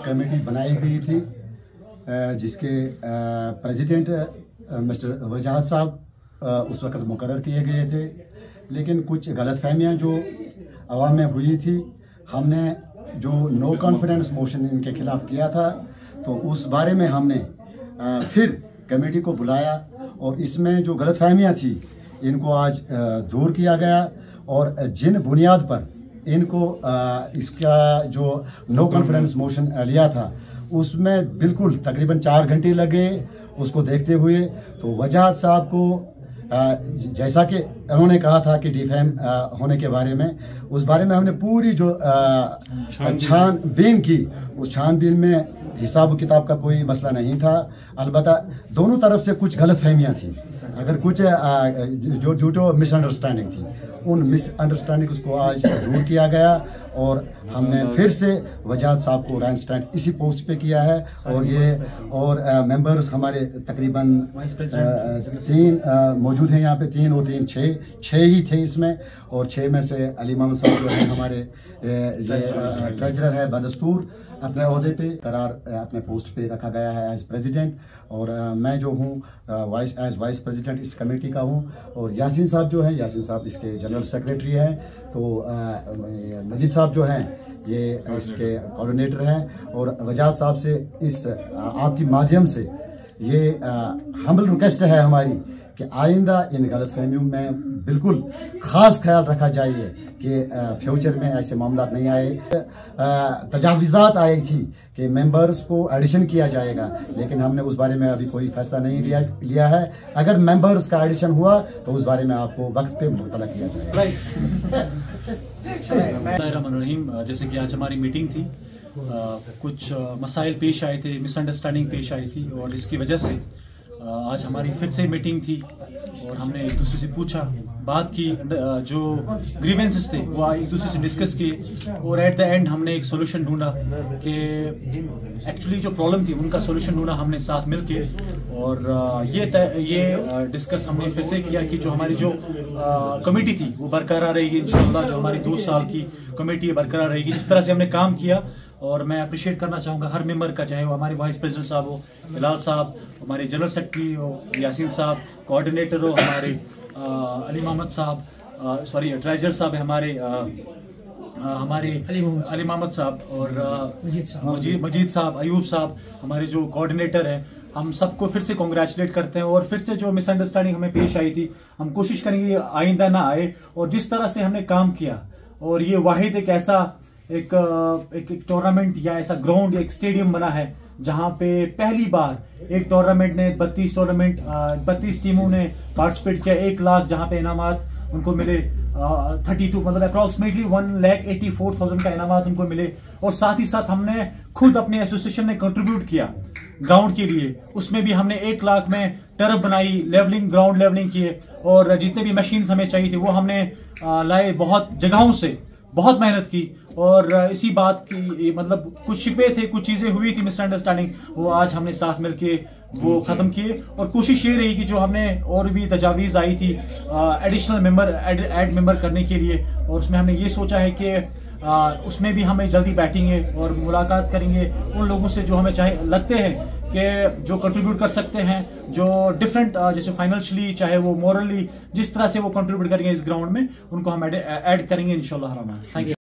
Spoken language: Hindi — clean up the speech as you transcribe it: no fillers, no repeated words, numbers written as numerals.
कमेटी बनाई गई थी जिसके प्रेसिडेंट मिस्टर वजाहत साहब उस वक़्त मुकर्रर किए गए थे, लेकिन कुछ गलतफहमियां जो अवाम में हुई थी, हमने जो नो कॉन्फिडेंस मोशन इनके खिलाफ किया था, तो उस बारे में हमने फिर कमेटी को बुलाया और इसमें जो गलतफहमियां थी इनको आज दूर किया गया और जिन बुनियाद पर इनको इसका जो नो कॉन्फिडेंस मोशन लिया था उसमें बिल्कुल तकरीबन 4 घंटे लगे उसको देखते हुए। तो वजाहत साहब को जैसा कि उन्होंने कहा था कि डिफेम होने के बारे में, उस बारे में हमने पूरी जो छानबीन की, उस छानबीन में हिसाब किताब का कोई मसला नहीं था। अलबत्ता दोनों तरफ से कुछ गलतफहमियां थी, अगर कुछ जो ड्यूटो मिसअंडरस्टैंडिंग थी, उन मिसअंडरस्टैंडिंग को आज दूर किया गया और हमने फिर से वजाहत साहब को रैंक स्टैंड इसी पोस्ट पे किया है। और ये और मेंबर्स हमारे तकरीबन 3 मौजूद हैं यहाँ पे, 3 और 3 6 ही थे इसमें, और 6 में से अली मोहम्मद साहब जो है हमारे ट्रेजरर है, बदस्तूर अपने ओहदे पे करार अपने पोस्ट पे रखा गया है एज प्रेसिडेंट, और मैं जो हूँ वाइस प्रेसिडेंट इस कमेटी का हूँ। और यासीन साहब जो हैं, यासीन साहब इसके जनरल सेक्रेटरी हैं, तो मजीद साहब जो हैं ये इसके कोऑर्डिनेटर हैं। और वजाहत साहब से इस आपकी माध्यम से ये हम्बल रिक्वेस्ट है हमारी कि आइंदा इन गलतफहमियों में बिल्कुल ख़ास ख्याल रखा जाइए कि फ्यूचर में ऐसे मामला नहीं आए। तजावीज़ात आई थी कि मेंबर्स को एडिशन किया जाएगा, लेकिन हमने उस बारे में अभी कोई फैसला नहीं लिया है। अगर मेंबर्स का एडिशन हुआ तो उस बारे में आपको वक्त पे मुतला किया जाएगा। जैसे कि आज हमारी मीटिंग थी, कुछ मसाइल पेश आए थे, मिसअंडरस्टैंडिंग पेश आई थी, और इसकी वजह से आज हमारी फिर से मीटिंग थी और हमने एक दूसरे से पूछा, बात की, जो ग्रीवेंसेस थे वो एक दूसरे से डिस्कस किए, और एट द एंड हमने एक सोल्यूशन ढूंढा कि एक्चुअली जो प्रॉब्लम थी उनका सोल्यूशन ढूंढा हमने साथ मिलके। और ये डिस्कस हमने फिर से किया कि जो हमारी जो कमेटी थी वो बरकरार रहेगी इंशाल्लाह। जो हमारी 2 साल की कमेटी बरकरार रहेगी, जिस तरह से हमने काम किया। और मैं अप्रिशिएट करना चाहूँगा हर मेंबर का, चाहे वो हमारे वाइस प्रेसिडेंट साहब हो, हिलाल साहब, हमारे जनरल सेक्रेटरी हो यासीन साहब, कोऑर्डिनेटर हो हमारे अली मोहम्मद साहब, सॉरी ट्रेजरर साहब है हमारे अली मोहम्मद साहब, और मजीद साहब, अयूब साहब हमारे जो कोऑर्डिनेटर हैं। हम सबको फिर से कॉन्ग्रेचुलेट करते हैं, और फिर से जो मिसअंडरस्टैंडिंग हमें पेश आई थी हम कोशिश करेंगे आइंदा ना आए। और जिस तरह से हमने काम किया, और ये वाहिद एक ऐसा एक टूर्नामेंट या ऐसा ग्राउंड, एक स्टेडियम बना है जहां पे पहली बार एक टूर्नामेंट ने 32 टीमों ने पार्टिसिपेट किया। 1 लाख जहां पे इनामात उनको मिले, 32 मतलब अप्रॉक्सीमेटली 1,84,000 का इनामात उनको मिले। और साथ ही साथ हमने खुद अपने एसोसिएशन ने कंट्रीब्यूट किया ग्राउंड के लिए, उसमें भी हमने 1 लाख में टर्फ बनाई, लेवलिंग, ग्राउंड लेवलिंग किए, और जितने भी मशीन्स हमें चाहिए थे वो हमने लाए बहुत जगहों से, बहुत मेहनत की। और इसी बात की मतलब कुछ शिकवे थे, कुछ चीजें हुई थी मिसअंडरस्टैंडिंग, वो आज हमने साथ मिलके वो खत्म किए। और कोशिश ये रही कि जो हमने और भी तजावीज आई थी एडिशनल मेंबर ऐड मेंबर करने के लिए, और उसमें हमने ये सोचा है कि उसमें भी हमें जल्दी बैठेंगे और मुलाकात करेंगे उन लोगों से जो हमें चाहे लगते हैं कि जो कंट्रीब्यूट कर सकते हैं, जो डिफरेंट जैसे फाइनेंशियली चाहे वो मोरली, जिस तरह से वो कंट्रीब्यूट करेंगे इस ग्राउंड में, उनको हम ऐड करेंगे इंशाल्लाह रहमान। Thank you.